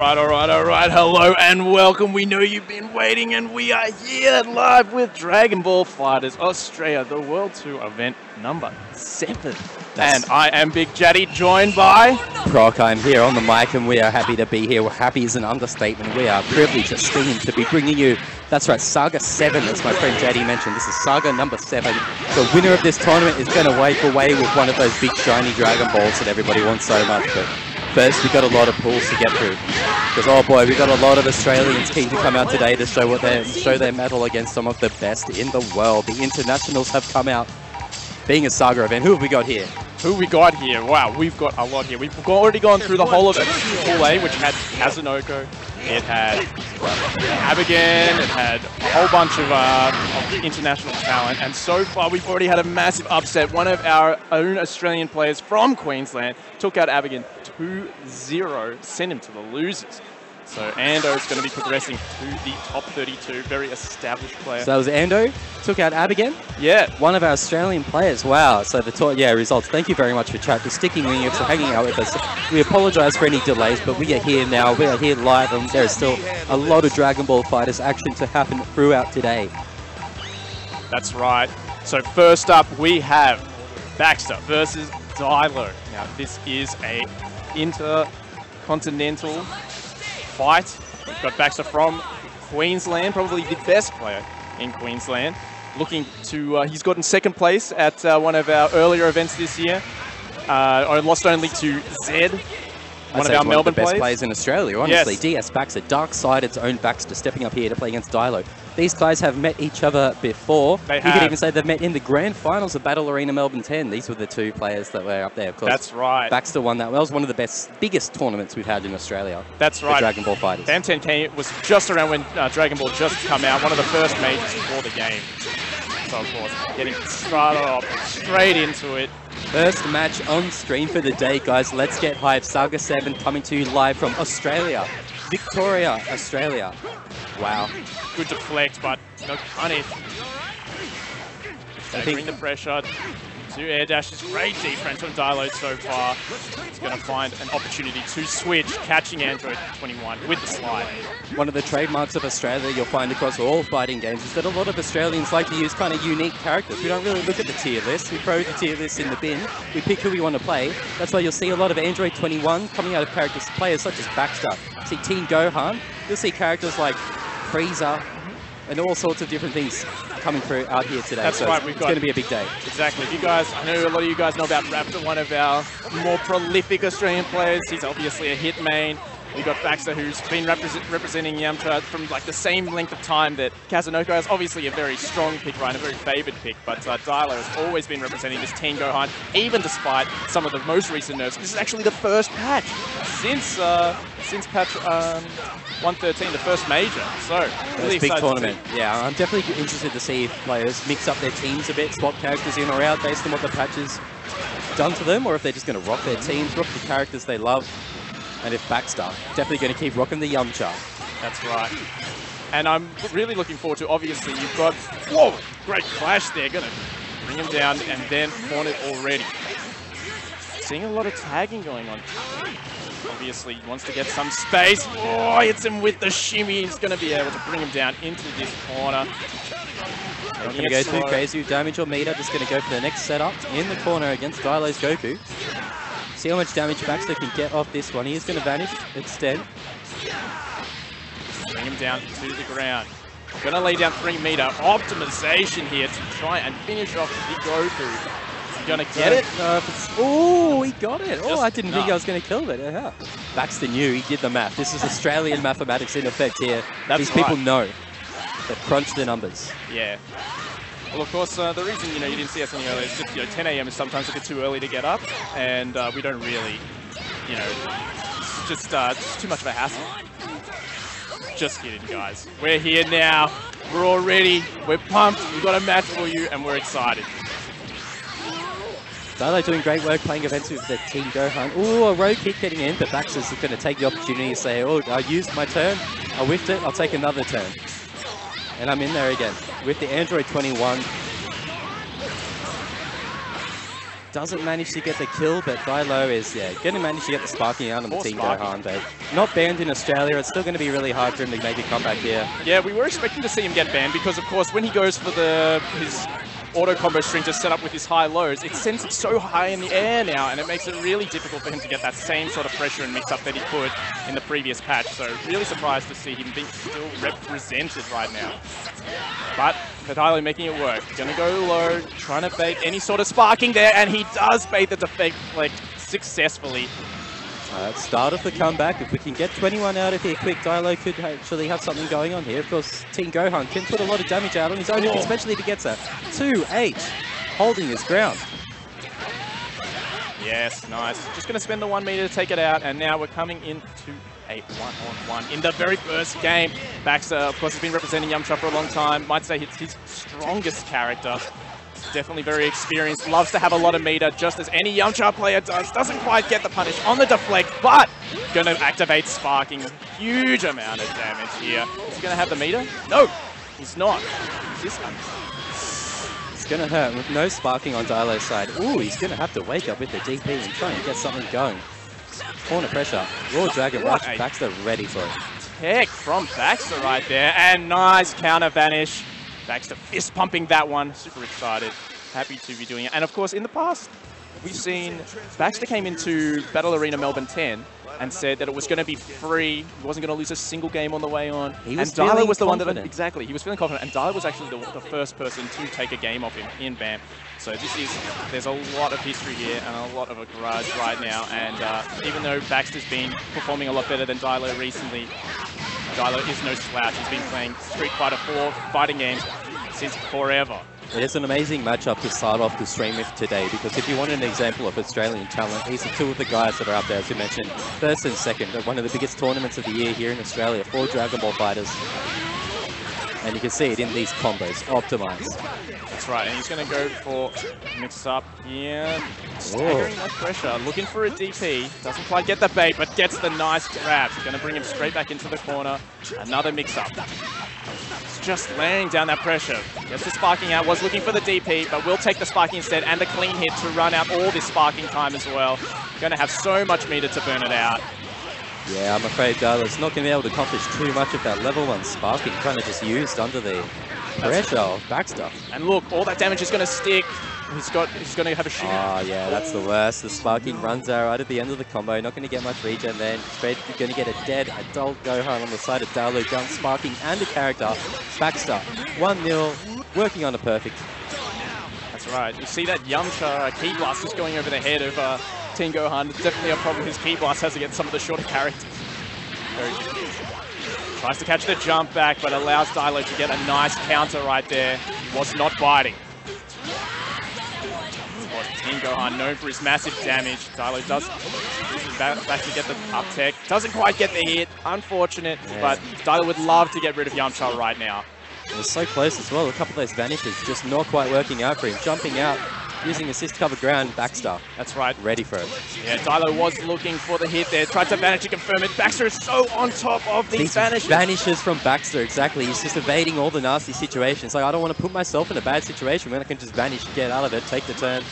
Alright, hello and welcome. We know you've been waiting and we are here live with Dragon Ball FighterZ Australia, the World Tour event number 7. And I am Big Jaddy, joined by... Proc. I'm here on the mic and we are happy to be here. Happy is an understatement. We are privileged, esteemed to be bringing you, that's right, Saga 7, as my friend Jaddy mentioned. This is Saga number 7. The winner of this tournament is going to walk away with one of those big shiny Dragon Balls that everybody wants so much. But first, we've got a lot of pools to get through. Because, oh boy, we've got a lot of Australians keen to come out today to show their mettle against some of the best in the world. The internationals have come out. Being a Saga event, who have we got here? Who we got here? Wow, we've got a lot here. We've already gone through the whole of it. Pool A, which had Kazunoko, it had Abigail, it had a whole bunch of international talent, and so far we've already had a massive upset. One of our own Australian players from Queensland took out Abigail 2-0, sent him to the losers. So Ando is going to be progressing to the top 32, very established player. So that was Ando, took out Abigail? Yeah. One of our Australian players, wow. So the results. Thank you very much for chat, for sticking with us, for hanging out with us. We apologise for any delays, but we are here now, we are here live, and there is still a lot of Dragon Ball FighterZ action to happen throughout today. That's right. So first up we have Baxter versus Dilo. Now this is a intercontinental fight. We've got Baxter from Queensland, probably the best player in Queensland. Looking to, he's gotten second place at one of our earlier events this year. Lost only to Zed, one of our Melbourne best players in Australia, honestly. Yes. DS Baxter, Dark-Sided's own Baxter, stepping up here to play against Dilo. These guys have met each other before. They have. You could even say they've met in the grand finals of Battle Arena Melbourne 10. These were the two players that were up there, of course. That's right. Baxter won that. That was one of the biggest tournaments we've had in Australia. That's right. Dragon Ball FighterZ. M10K was just around when Dragon Ball just come out, one of the first majors for the game. So of course, getting started off straight into it. First match on stream for the day, guys. Let's get hyped. Saga 7 coming to you live from Australia. Victoria, Australia. Wow. Good deflect, but no punish. Bring the pressure. 2 air dashes. Great defense from Dilo so far. He's going to find an opportunity to switch, catching Android 21 with the slide. One of the trademarks of Australia you'll find across all fighting games is that a lot of Australians like to use kind of unique characters. We don't really look at the tier list. We throw the tier list in the bin. We pick who we want to play. That's why you'll see a lot of Android 21 coming out of players such as Baxter. You see Teen Gohan. You'll see characters like Frieza and all sorts of different things coming through out here today. That's so right. It's going to be a big day. Exactly. You guys, I know a lot of you guys know about Raptor, one of our more prolific Australian players. He's obviously a hit main. We've got Baxter, who's been representing Yamcha from like the same length of time that Kazunoko has. Obviously a very strong pick, right, a very favoured pick, but Dilo has always been representing this Teen Gohan, even despite some of the most recent nerfs. This is actually the first patch since patch 113, the first major. So really big tournament. Yeah, I'm definitely interested to see if players mix up their teams a bit, swap characters in or out based on what the patch has done to them, or if they're just going to rock their teams, rock the characters they love. And if Baxter, definitely going to keep rocking the Yamcha. That's right. And I'm really looking forward to, obviously, you've got, whoa, great clash there. Going to bring him down and then pawn it already. Seeing a lot of tagging going on. Obviously, he wants to get some space. Oh, hits him with the shimmy. He's going to be able to bring him down into this corner. Not going to go too crazy with damage or meter. Just going to go for the next setup in the corner against Dilo's Goku. See how much damage Baxter can get off this one. He is going to vanish instead. Bring him down to the ground. Going to lay down 3 meter. Optimization here to try and finish off the Goku. Is he going to get it? Oh, he got it. Oh, I didn't think I was going to kill it. Yeah. Baxter knew. He did the math. This is Australian mathematics in effect here. These people know. They've crunched the numbers. Yeah. Well, of course, the reason you didn't see us any earlier is just 10 a.m. is sometimes a bit too early to get up, and we don't really, it's just too much of a hassle. Just kidding, guys. We're here now. We're all ready. We're pumped. We've got a match for you, and we're excited. Dilo doing great work playing events with the Teen Gohan. Oh, a road kick getting in, but Baxter's going to take the opportunity to say, oh, I used my turn. I whiffed it. I'll take another turn. And I'm in there again with the Android 21. doesn't manage to get the kill, but Dilo is, going to manage to get the sparking out on the Team Gohan, but not banned in Australia. It's still going to be really hard for him to make a comeback here. Yeah, we were expecting to see him get banned because, of course, when he goes for his auto combo string to set up with his high lows, it sends it so high in the air now, and it makes it really difficult for him to get that same sort of pressure and mix-up that he could in the previous patch. So really surprised to see him being still represented right now. But Dilo making it work. Gonna go low, trying to bait any sort of sparking there, and he does bait the defect like successfully. Start of the comeback. If we can get 21 out of here quick, Dilo could actually have something going on here. Of course, Team Gohan can put a lot of damage out on his own, especially if he gets a 2-8, holding his ground. Yes, nice. Just going to spend the 1 meter to take it out, and now we're coming into a 1-on-1 in the very first game. Baxter, of course, has been representing Yamcha for a long time. Might say it's his strongest character. Definitely very experienced, loves to have a lot of meter, just as any Yamcha player does. Doesn't quite get the punish on the deflect, but going to activate sparking. Huge amount of damage here. Is he going to have the meter? No, he's not. This one. It's going to hurt with no sparking on Dilo's side. Ooh, he's going to have to wake up with the DP and try and get something going. Corner pressure. Raw Dragon Rush. Baxter ready for it. Tech from Baxter right there, and nice counter vanish. Baxter fist pumping that one. Super excited. Happy to be doing it. And of course, in the past, we've seen Baxter came into Battle Arena Melbourne 10 and said that it was going to be free. He wasn't going to lose a single game on the way on. He was and Dilo was the confident. one that, exactly, he was feeling confident. And Dilo was actually the first person to take a game off him in BAM. So there's a lot of history here and a lot of a grudge right now. And even though Baxter's been performing a lot better than Dilo recently, Dilo is no slouch. He's been playing Street Fighter 4 fighting games since forever. It is an amazing matchup to start off the stream with today, because if you want an example of Australian talent, these are two of the guys that are up there, as you mentioned, first and second at one of the biggest tournaments of the year here in Australia for Dragon Ball Fighters. And you can see it in these combos, optimized. That's right, and he's going to go for mix-up here. Staggering that pressure, looking for a DP. Doesn't quite get the bait, but gets the nice grab. Going to bring him straight back into the corner. Another mix-up. It's just laying down that pressure. Gets the sparking out, was looking for the DP, but will take the sparking instead, and the clean hit to run out all this sparking time as well. Going to have so much meter to burn it out. Yeah, I'm afraid Dilo's not going to be able to accomplish too much of that level 1 sparking, kind of just used under the pressure of Baxter. And look, all that damage is going to stick. He's going to have a shoot. Oh yeah, that's the worst. The sparking runs out right at the end of the combo. Not going to get much regen then. Straight going to get a dead adult Gohan on the side of Dilo. Gun sparking and a character. Baxter, 1-0, working on a perfect. That's right. You see that Yamcha Ki Blast just going over the head of Team Gohan. It's definitely a problem his Ki Blast has against some of the shorter characters. Very difficult. Tries to catch the jump back, but allows Dilo to get a nice counter right there. Was not biting. Team Gohan known for his massive damage. Dilo does back to get the up tech. Doesn't quite get the hit. Unfortunate, but Dilo would love to get rid of Yamcha right now. It was so close as well. A couple of those vanishes just not quite working out for him. Jumping out, using assist cover ground, Baxter. That's right. Ready for it. Yeah, Dilo was looking for the hit there. Tried to vanish to confirm it. Baxter is so on top of these vanishes. Vanishes from Baxter, exactly. He's just evading all the nasty situations. Like, I don't want to put myself in a bad situation when I can just vanish, get out of it, take the turn.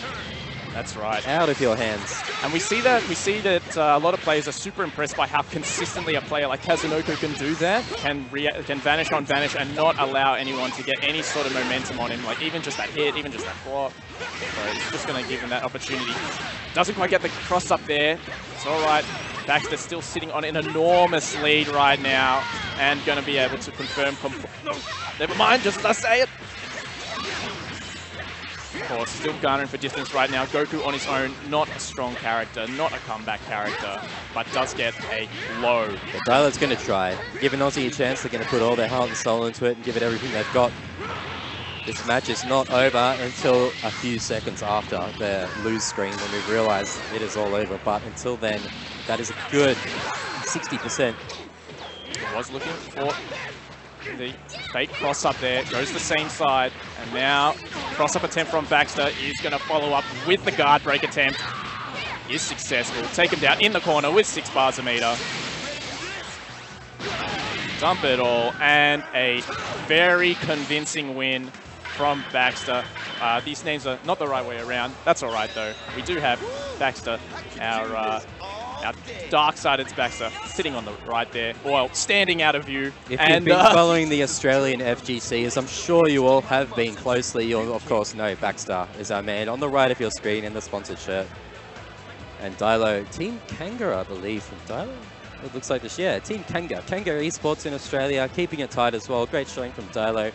That's right. Out of your hands. And we see that a lot of players are super impressed by how consistently a player like Kazunoko can do that, can vanish on vanish and not allow anyone to get any sort of momentum on him, like even just that hit, even just that block. So it's just going to give him that opportunity. Doesn't quite get the cross up there. It's all right. Baxter still sitting on an enormous lead right now and going to be able to confirm. No, never mind, just as I say it. Of course, still garnering for distance right now. Goku on his own, not a strong character, not a comeback character, but does get a low. But Dilo's going to try. Giving Aussie a chance, they're going to put all their heart and soul into it and give it everything they've got. This match is not over until a few seconds after the lose screen when we realize it is all over. But until then, that is a good 60%. Was looking for the fake cross up there, goes the same side, and now cross up attempt from Baxter is going to follow up with the guard break attempt. Is successful. Take him down in the corner with 6 bars a meter. Dump it all, and a very convincing win from Baxter. These names are not the right way around. That's all right, though. We do have Baxter, our dark-sided Baxter, sitting on the right there. Well, standing out of view. If you've been following the Australian FGC, as I'm sure you all have been closely, you'll of course know Baxter is our man on the right of your screen in the sponsored shirt. And Dilo, Team Kanga, I believe, from Dilo? It looks like this, yeah, Team Kanga. Kanga Esports in Australia, keeping it tight as well. Great showing from Dilo.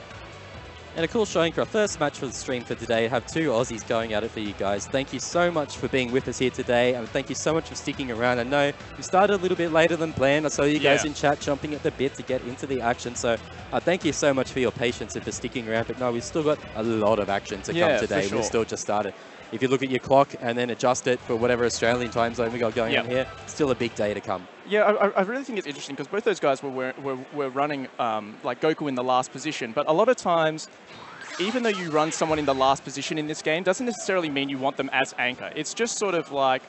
And a cool showing for our first match for the stream for today. Have two Aussies going at it for you guys. Thank you so much for being with us here today. And thank you so much for sticking around. I know we started a little bit later than planned. I saw you guys in chat jumping at the bit to get into the action. So thank you so much for your patience and for sticking around. But no, we've still got a lot of action to come today. For sure. We've still just started. If you look at your clock and then adjust it for whatever Australian time zone we got going on here, still a big day to come. Yeah, I really think it's interesting because both those guys were running like Goku in the last position. But a lot of times, even though you run someone in the last position in this game, doesn't necessarily mean you want them as anchor. It's just sort of like,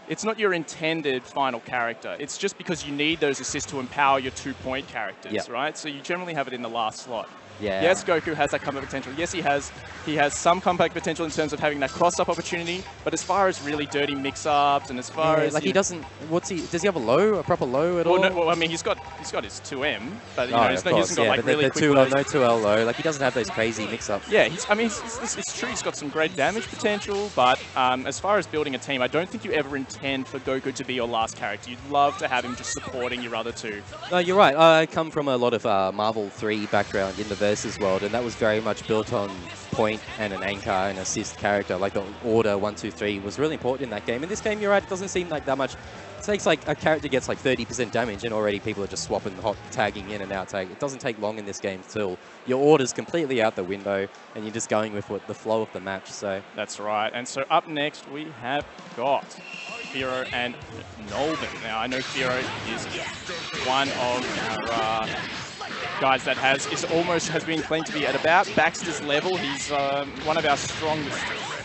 it's not your intended final character. It's just because you need those assists to empower your 2-point characters, right? So you generally have it in the last slot. Yeah. Yes, Goku has that comeback potential. Yes, he has some comeback potential in terms of having that cross-up opportunity. But as far as really dirty mix-ups and as far as like he doesn't, does he have a proper low at all? No, well, I mean, he's got his 2M, but you know, he hasn't got like really quick no 2L low. Like he doesn't have those crazy mix-ups. Yeah, I mean, it's true. He's got some great damage potential, but as far as building a team, I don't think you ever intend for Goku to be your last character. You'd love to have him just supporting your other two. No, you're right. I come from a lot of Marvel 3 background in the Versus world, and that was very much built on point and an anchor and assist character. Like the order 1, 2, 3 was really important in that game. In this game, you're right, it doesn't seem like that much. It takes like a character gets like 30% damage and already people are just swapping, tagging in and out. It doesn't take long in this game till your order's completely out the window and you're just going with the flow of the match. So that's right. And so up next we have got Firo and Nolben. Now I know Firo is one of our guys that has been claimed to be at about Baxter's level. He's one of our strongest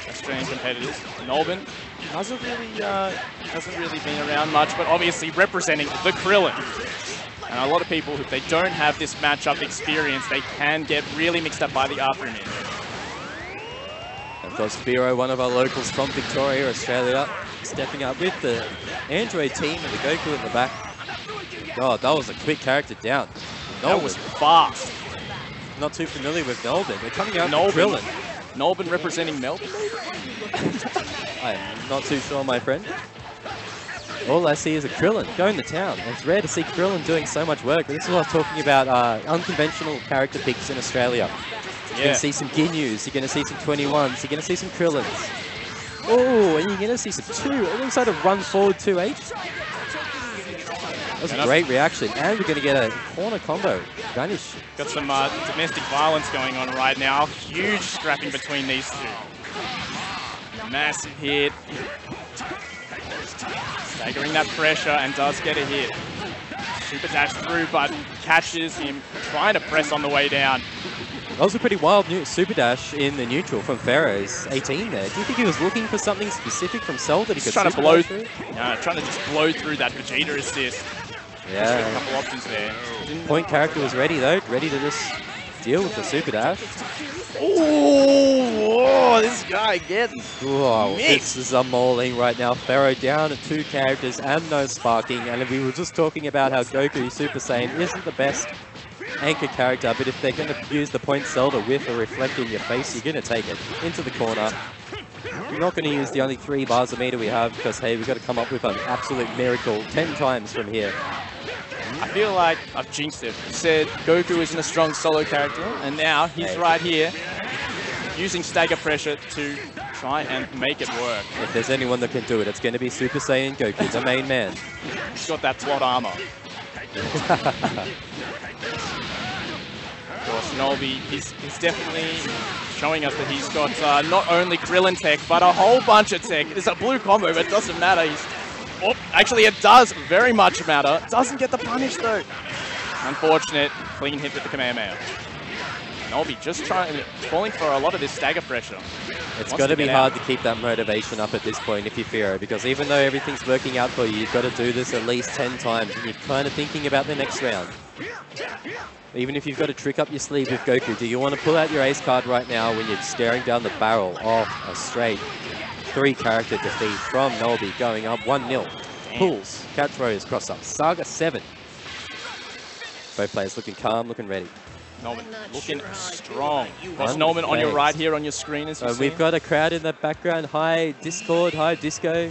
Australian competitors. Nolben hasn't really been around much, but obviously representing the Krillin. And a lot of people, if they don't have this matchup experience, they can get really mixed up by the afternoon. Of course, Firo, one of our locals from Victoria, Australia, stepping up with the Android team and the Goku in the back. God, that was a quick character down. That was fast. Not too familiar with Nolben. They're coming out with Krillin. Nolben representing Melbourne? I'm not too sure, my friend. All I see is a Krillin going to town. And it's rare to see Krillin doing so much work. But this is what I was talking about, unconventional character picks in Australia. You're going to see some Ginyus, you're going to see some 21s, you're going to see some Krillins. Oh, and you're going to see some 2. It looks like a run forward 2H. That was a great reaction, and we're going to get a corner combo. Vanish. Got some domestic violence going on right now. Huge scrapping between these two. Massive hit. Staggering that pressure and does get a hit. Super dash through, but catches him trying to press on the way down. That was a pretty wild super dash in the neutral from Pharaoh's 18 there. Do you think he was looking for something specific from Cell that he could trying to blow through? No, trying to just blow through that Vegeta assist. Yeah. A couple options there. Point character was ready though, ready to just deal with the super dash. Oh, this guy getting this is a mauling right now. Pharaoh down to 2 characters and no sparking. And we were just talking about how Goku Super Saiyan isn't the best anchor character, but if they're going to use the point cell to whiff or reflect in your face, you're going to take it into the corner. We're not going to use the only 3 bars of meter we have because, hey, we've got to come up with an absolute miracle 10 times from here. I feel like I've jinxed it. Said Goku isn't a strong solo character, and now he's right here using stagger pressure to try and make it work. If there's anyone that can do it, it's going to be Super Saiyan Goku, the main man. He's got that plot armor. Of course, Nolby, he's definitely showing us that he's got not only Krillin tech, but a whole bunch of tech. It's a blue combo, but it doesn't matter. Actually, it does very much matter. Doesn't get the punish, though. Unfortunate. Clean hit with the Kamehameha. Nolby just falling for a lot of this stagger pressure. It's got to be hard to keep that motivation up at this point if you're Firo, because even though everything's working out for you, you've got to do this at least 10 times, and you're kind of thinking about the next round. Even if you've got a trick up your sleeve with Goku, do you want to pull out your ace card right now when you're staring down the barrel of a straight 3-character defeat from Nolby going up 1-0. Pools, Couchwarriors, Crossup, Saga 7. Both players looking calm, looking ready. Norman looking strong. There's Norman on your right here on your screen as you see. We've got a crowd in the background. Hi Discord, hi Disco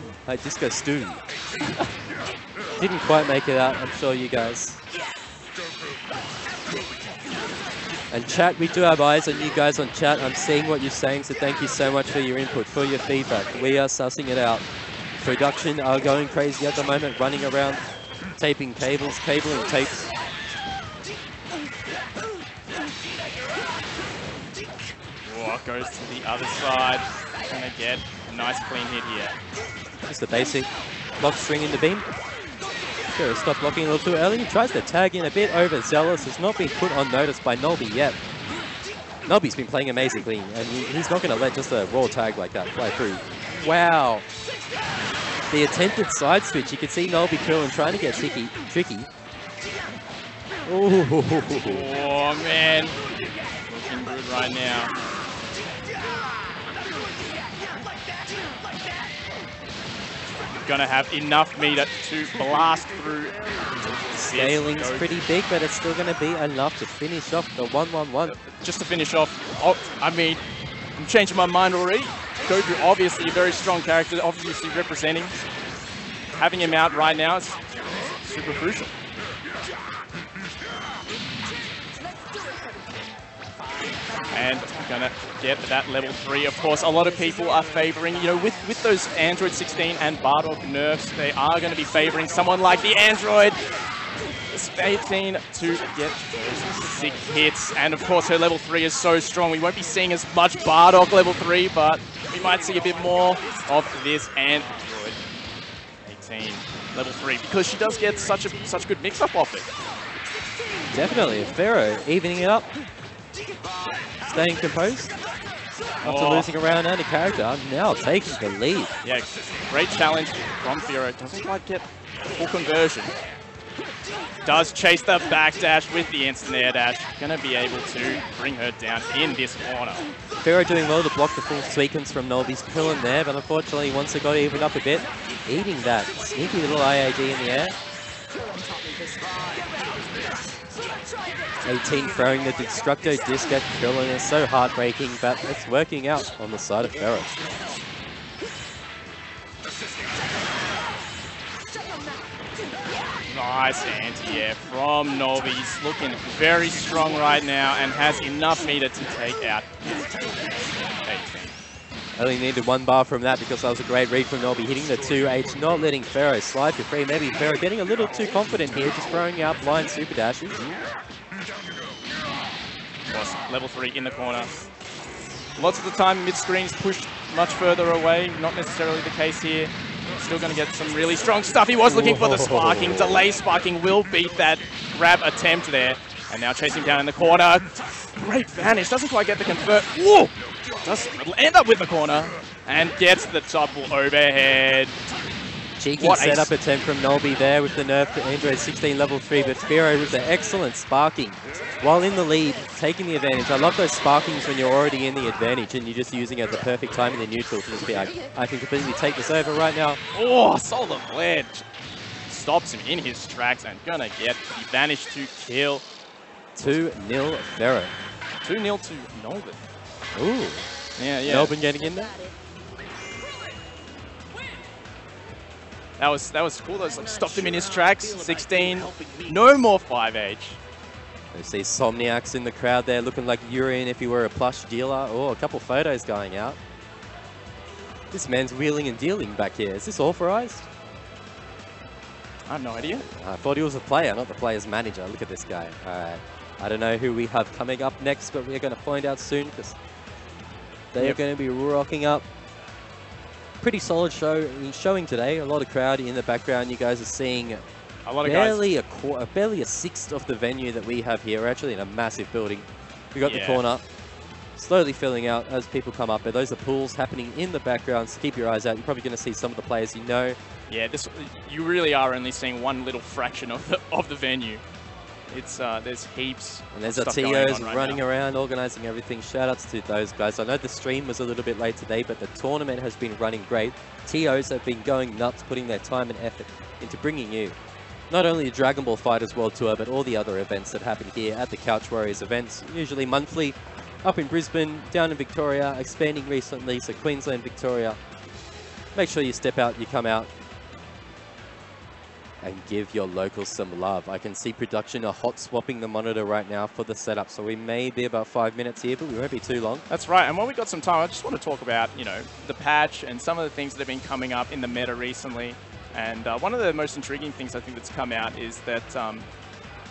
Stew. Didn't quite make it out, I'm sure you guys. And chat, we do have eyes on you guys on chat. I'm seeing what you're saying, so thank you so much for your input, for your feedback. We are sussing it out. Production are going crazy at the moment, running around, taping cables, cabling tapes. Oh, goes to the other side. Gonna get a nice clean hit here. Just the basic block string in the beam. Sure, stop blocking a little too early. He tries to tag in a bit overzealous. Has not been put on notice by Nolby yet. Nolby's been playing amazingly, and he's not going to let just a raw tag like that fly through. Wow. The attempted side switch. You can see Nolby Krillin trying to get tricky. Ooh. Oh, man. Looking good right now. Gonna have enough meter to blast through. Scaling's pretty big, but it's still gonna be enough to finish off the 1-1-1. Just to finish off, I mean, I'm changing my mind already. Goku, obviously a very strong character, obviously representing. Having him out right now is super crucial. And gonna get that level 3. Of course, a lot of people are favoring, you know, with those Android 16 and Bardock nerfs, they are going to be favoring someone like the Android 18 to get those 6 hits. And of course, her level 3 is so strong. We won't be seeing as much Bardock level 3, but we might see a bit more of this Android 18 level 3 because she does get such good mix-up off it. Definitely, Pharaoh evening it up. Staying composed after losing a round and a character, now taking the lead. Yeah, great challenge from Firo. Doesn't quite get full conversion. Does chase the backdash with the instant air dash. Gonna be able to bring her down in this corner. Firo doing well to block the full sequence from Nolby's Krillin there, but unfortunately once it got evened up a bit, eating that sneaky little IAD in the air. 18 throwing the Destructo Disc at Krillin is so heartbreaking, but it's working out on the side of Pharaoh. Nice anti-air from Nolby. He's looking very strong right now and has enough meter to take out his 18. Only needed 1 bar from that because that was a great read from Nolby, hitting the 2H, not letting Pharaoh slide for free. Maybe Pharaoh getting a little too confident here, just throwing out blind super dashes. Level 3 in the corner. Lots of the time, mid-screen's pushed much further away. Not necessarily the case here. Still going to get some really strong stuff. He was looking for the sparking. Delay sparking will beat that grab attempt there. And now chasing down in the corner. Great vanish. Doesn't quite get the convert. Whoa! Does end up with the corner. And gets the double overhead. Cheeky setup attempt from Nolby there with the nerf to Android 16 level 3, but Pharaoh with the excellent sparking while in the lead, taking the advantage. I love those sparkings when you're already in the advantage and you're just using it at the perfect time in the neutral to just be like, I can completely take this over right now. Oh, Solar Blade stops him in his tracks and gonna get the advantage to kill. 2-0 Pharaoh. 2-0 to Nolby. Ooh. Yeah. Melbourne getting in there. That was cool. Those like stopped him in his tracks. 16. No more 5H. You see Somniacs in the crowd there looking like urine if he were a plush dealer. Oh, a couple photos going out. This man's wheeling and dealing back here. Is this authorized? I have no idea. I thought he was a player, not the player's manager. Look at this guy. All right. I don't know who we have coming up next, but we're going to find out soon because they are going to be rocking up. Pretty solid showing today. A lot of crowd in the background. You guys are seeing a lot of barely a sixth of the venue that we have here. We're actually in a massive building. We got the corner slowly filling out as people come up. But those are pools happening in the background, so keep your eyes out. You're probably going to see some of the players you know. Yeah, you really are only seeing one little fraction of the venue. It's there's heaps. And there's of our stuff going TOs on right running now. around, organizing everything. Shout outs to those guys. I know the stream was a little bit late today, but the tournament has been running great. TOs have been going nuts, putting their time and effort into bringing you not only the Dragon Ball FighterZ World Tour, but all the other events that happen here at the Couchwarriors events, usually monthly, up in Brisbane, down in Victoria, expanding recently, so Queensland, Victoria. Make sure you step out, you come out, and give your locals some love. I can see production are hot swapping the monitor right now for the setup, so we may be about 5 minutes here, but we won't be too long. That's right, and while we've got some time, I just want to talk about, you know, the patch and some of the things that have been coming up in the meta recently. And one of the most intriguing things I think that's come out is that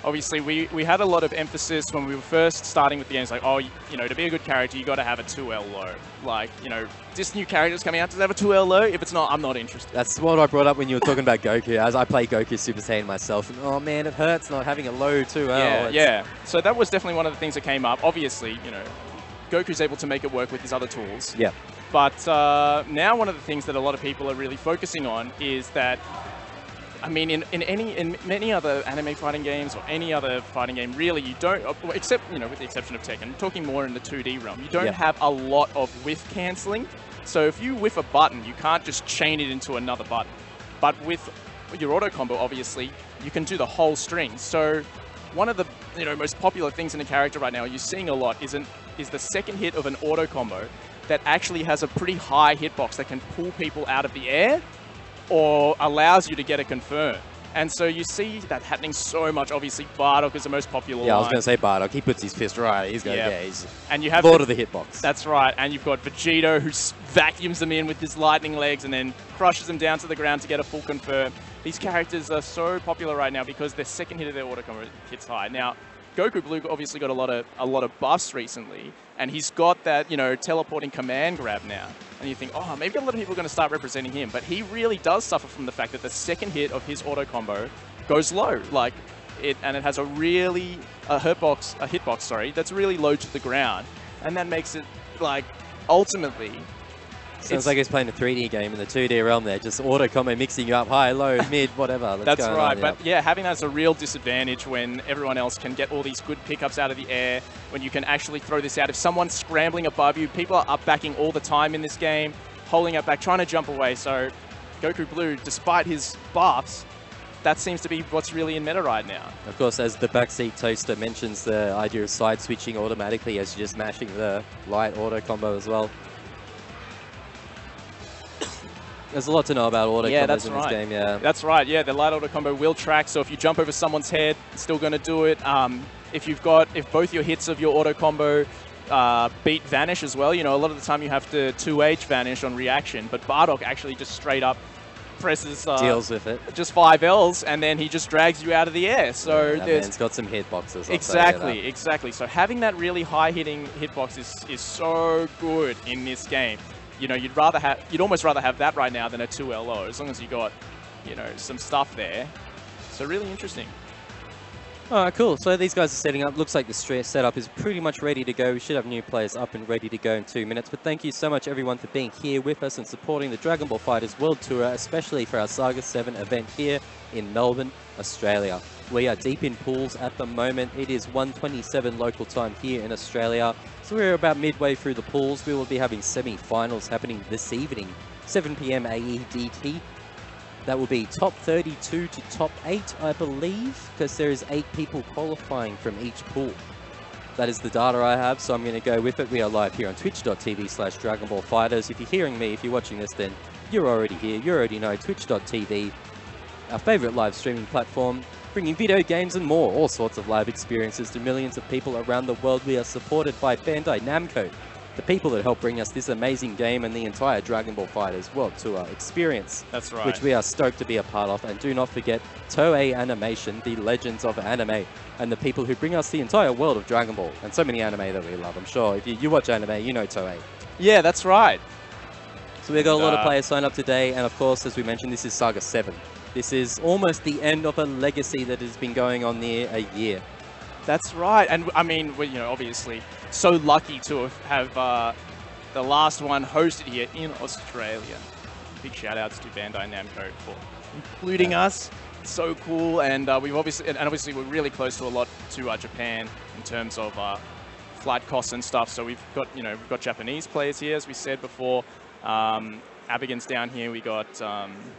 obviously we had a lot of emphasis when we were first starting with the games, like, oh, you know, to be a good character, you got to have a 2L low. Like, you know, this new character's coming out, does it have a 2L low? If it's not, I'm not interested. That's what I brought up when you were talking about Goku, as I play Goku Super Saiyan myself. And, oh man, it hurts not having a low 2L. Yeah. So that was definitely one of the things that came up. Obviously, you know, Goku's able to make it work with his other tools. Yeah. But now one of the things that a lot of people are really focusing on is that, I mean, in many other anime fighting games or any other fighting game, really, you don't, except, you know, with the exception of Tekken, talking more in the 2D realm, you don't have a lot of whiff cancelling. So if you whiff a button, you can't just chain it into another button. But with your auto combo, obviously, you can do the whole string. So one of the, you know, most popular things in a character right now, you're seeing a lot, is the second hit of an auto combo that actually has a pretty high hitbox that can pull people out of the air or allows you to get a confirm. And so you see that happening so much. Obviously, Bardock is the most popular Yeah, I was going to say Bardock. He puts his fist right. He's going, he's and you have Lord of the hitbox. That's right. And you've got Vegito, who vacuums them in with his lightning legs and then crushes them down to the ground to get a full confirm. These characters are so popular right now because their second hit of their auto combo hits high. Now, Goku Blue obviously got a lot of buffs recently, and he's got that, you know, teleporting command grab now. And you think, oh, maybe a lot of people are going to start representing him, but he really does suffer from the fact that the second hit of his auto combo goes low, like and it has a really hitbox, sorry, that's really low to the ground, and that makes it like ultimately. Sounds like he's playing a 3D game in the 2D realm there, just auto combo mixing you up high, low, mid, whatever. That's right, but yeah, having that's a real disadvantage when everyone else can get all these good pickups out of the air, when you can actually throw this out. If someone's scrambling above you, people are up backing all the time in this game, holding up back, trying to jump away. So Goku Blue, despite his buffs, that seems to be what's really in meta right now. Of course, as the backseat toaster mentions the idea of side switching automatically as you're just mashing the light auto combo as well. There's a lot to know about auto combos in this game, That's right, yeah. The light auto combo will track, so if you jump over someone's head, it's still going to do it. If both your hits of your auto combo beat Vanish as well, you know, a lot of the time you have to 2H Vanish on reaction, but Bardock actually just straight up presses... deals with it. Just 5 Ls, and then he just drags you out of the air. So yeah, that man's got some hitboxes. Exactly. So having that really high-hitting hitbox is so good in this game. You know, you'd almost rather have that right now than a 2LO, as long as you got, you know, some stuff there. So really interesting. All right, cool. So these guys are setting up. Looks like the setup is pretty much ready to go. We should have new players up and ready to go in 2 minutes. But thank you so much, everyone, for being here with us and supporting the Dragon Ball FighterZ World Tour, especially for our Saga 7 event here in Melbourne, Australia. We are deep in pools at the moment. It is 1:27 local time here in Australia. So we're about midway through the pools. We will be having semi-finals happening this evening, 7 PM AEDT. That will be top 32 to top 8, I believe, because there is 8 people qualifying from each pool. That is the data I have, so I'm going to go with it. We are live here on twitch.tv/DragonBallFighters. If you're hearing me, if you're watching this, then you're already here. You already know twitch.tv, our favorite live streaming platform, bringing video games and more, all sorts of live experiences to millions of people around the world. We are supported by Bandai Namco, the people that help bring us this amazing game and the entire Dragon Ball FighterZ World Tour experience. That's right. Which we are stoked to be a part of. And do not forget Toei Animation, the legends of anime, and the people who bring us the entire world of Dragon Ball and so many anime that we love. I'm sure if you watch anime, you know Toei. Yeah, that's right. So we've got a lot of players signed up today. And of course, as we mentioned, this is Saga 7. This is almost the end of a legacy that has been going on there a year. That's right. And I mean, you know, obviously so lucky to have the last one hosted here in Australia. Big shout outs to Bandai Namco for including us so cool, and we've obviously we're really close to a lot to Japan in terms of flight costs and stuff. So we've got Japanese players here, as we said before. Abigan's down here. We got.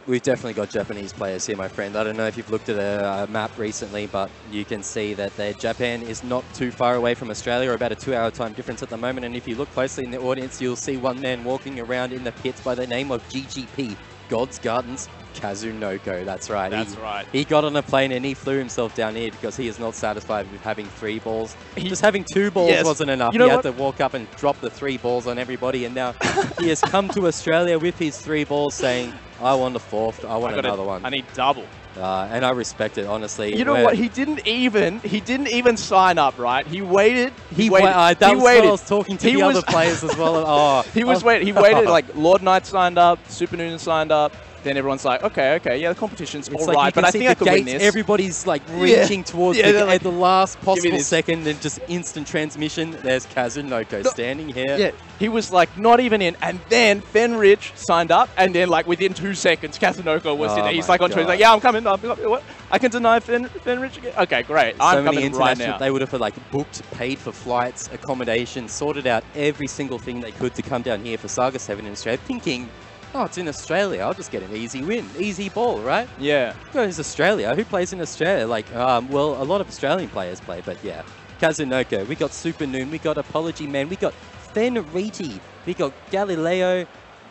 We've definitely got Japanese players here, my friend. I don't know if you've looked at a map recently, but you can see that Japan is not too far away from Australia, or about a 2-hour time difference at the moment. And if you look closely in the audience, you'll see one man walking around in the pits by the name of GGP, God's Gardens, Kazunoko. That's right. That's right. He got on a plane and he flew himself down here because he is not satisfied with having 3 balls. Just having 2 balls wasn't enough. He had to walk up and drop the 3 balls on everybody, and now he has come to Australia with his 3 balls saying, I want a 4th, I want another one. I need double. And I respect it, honestly. You know what? He didn't even sign up, right? He waited. He waited. That was what I was talking to the other players as well. Oh, he waited. He waited. Like Lord Knight signed up, Super Noonan signed up. Then everyone's like, okay, yeah, the competition's all right, but I think I could win this. Everybody's like reaching towards at the last possible second, and just instant transmission. There's Kazunoko standing here. Yeah, he was like not even in, and then Fenrich signed up, and then like within 2 seconds, Kazunoko was in there. He's like on Twitter, he's like, yeah, I'm coming. What? I can deny Fenrich again? Okay, great. I'm coming right now. They would have like booked, paid for flights, accommodation, sorted out every single thing they could to come down here for Saga 7 in Australia, thinking, oh, it's in Australia. I'll just get an easy win. Easy ball, right? Yeah. Goes Australia. Who plays in Australia? Like, well, a lot of Australian players play, but yeah. Kazunoko. We got Super Noon. We got Apology Man. We got Fenriti. We got Galileo.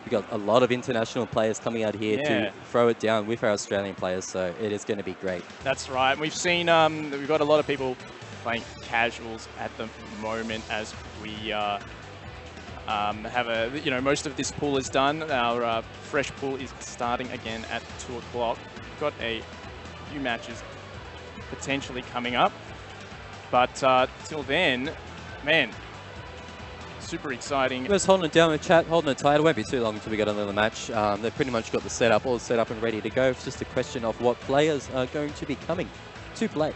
We got a lot of international players coming out here to throw it down with our Australian players, so it is going to be great. That's right. And we've seen, we've got a lot of people playing casuals at the moment as we most of this pool is done. Our fresh pool is starting again at 2 o'clock. We've got a few matches potentially coming up, but till then, man, super exciting. Just holding it down with chat, holding it tight. It won't be too long until we get another match. They've pretty much got the setup all set up and ready to go. It's just a question of what players are going to be coming to play.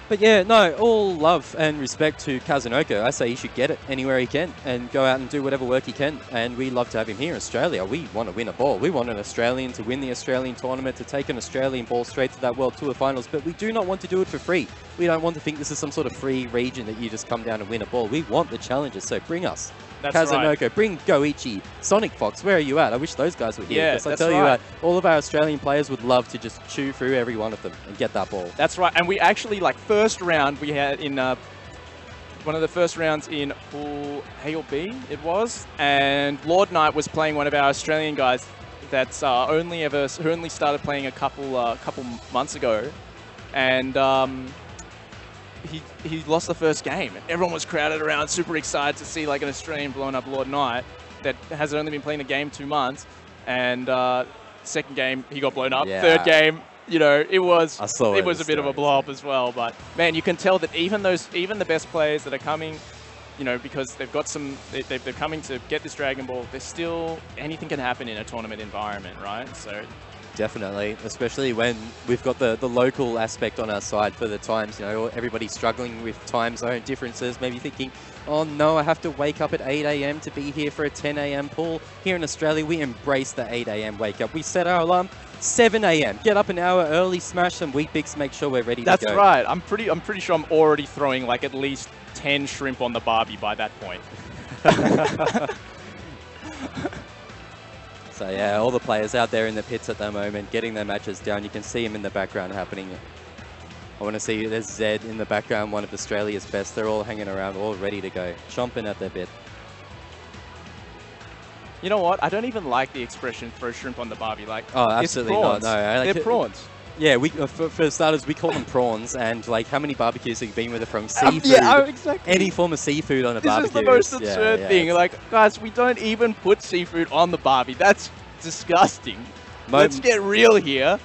But yeah, no, all love and respect to Kazunoko. I say he should get it anywhere he can and go out and do whatever work he can. And we love to have him here in Australia. We want to win a ball. We want an Australian to win the Australian tournament, to take an Australian ball straight to that World Tour Finals. But we do not want to do it for free. We don't want to think this is some sort of free region that you just come down and win a ball. We want the challenges, so bring us. That's Kazunoko, right. Bring Goichi, Sonic Fox, where are you at? I wish those guys were here. Yeah, because I tell you, all of our Australian players would love to just chew through every one of them and get that ball. That's right. And we actually, like, first round, we had in one of the first rounds in Pool A or B, it was. And Lord Knight was playing one of our Australian guys that's who only started playing a couple months ago. And he lost the first game. And everyone was crowded around, super excited to see like an Australian blowing up Lord Knight that has only been playing the game 2 months. And second game, he got blown up. Yeah. Third game, you know, it was a bit of a blow up as well. But man, you can tell that even the best players that are coming, you know, because they've got they're coming to get this Dragon Ball. There's still, anything can happen in a tournament environment, right? So. Definitely, especially when we've got the local aspect on our side for the times. You know, everybody's struggling with time zone differences, maybe thinking, oh no, I have to wake up at 8 AM to be here for a 10 AM pool. Here in Australia, we embrace the 8 AM wake up. We set our alarm 7 AM. Get up an hour early, smash some Weet-Bix, make sure we're ready to go. That's right. I'm pretty sure I'm already throwing like at least 10 shrimp on the barbie by that point. So yeah, all the players out there in the pits at the moment, getting their matches down. You can see them in the background happening. I want to see, there's Zed in the background, one of Australia's best. They're all hanging around, all ready to go, chomping at their bit. You know what? I don't even like the expression throw shrimp on the barbie. Like, oh, absolutely not. No, they're prawns. Yeah, for starters, we call them prawns, and like, how many barbecues have you been with it from seafood? Yeah, exactly. Any form of seafood on a barbecue. This is the most absurd thing. Like, guys, we don't even put seafood on the barbie. That's disgusting. Let's get real here.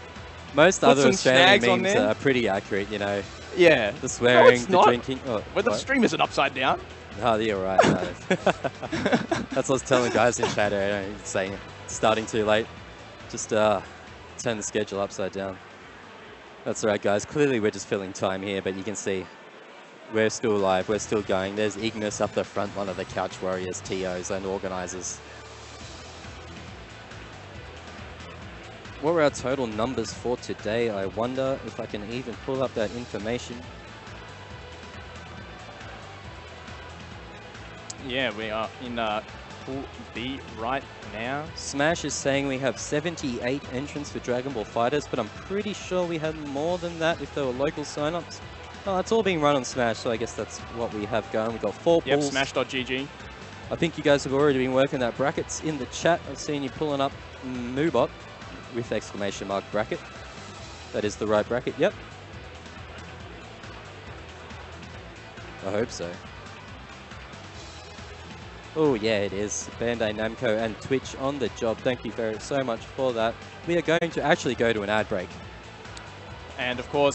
Most other Australian memes are pretty accurate, you know. Yeah. The swearing, the drinking. Oh, well, the stream isn't upside down. Oh, you're right. No. That's what I was telling guys in chat earlier, saying it's starting too late. Just turn the schedule upside down. That's right, guys. Clearly, we're just filling time here, but you can see we're still alive. We're still going. There's Ignis up the front, one of the Couchwarriors, TOs, and organisers. What were our total numbers for today? I wonder if I can even pull up that information. Yeah, we are in Pool B right now. Smash is saying we have 78 entrants for Dragon Ball FighterZ, but I'm pretty sure we had more than that if there were local signups. Oh, it's all being run on Smash, so I guess that's what we have going. We've got 4 Yep, pools. Smash.gg. I think you guys have already been working that brackets in the chat. I've seen you pulling up Moobot with exclamation mark bracket. That is the right bracket, yep. I hope so. Oh yeah, it is. Bandai Namco and Twitch on the job. Thank you so much for that. We are going to actually go to an ad break. And of course,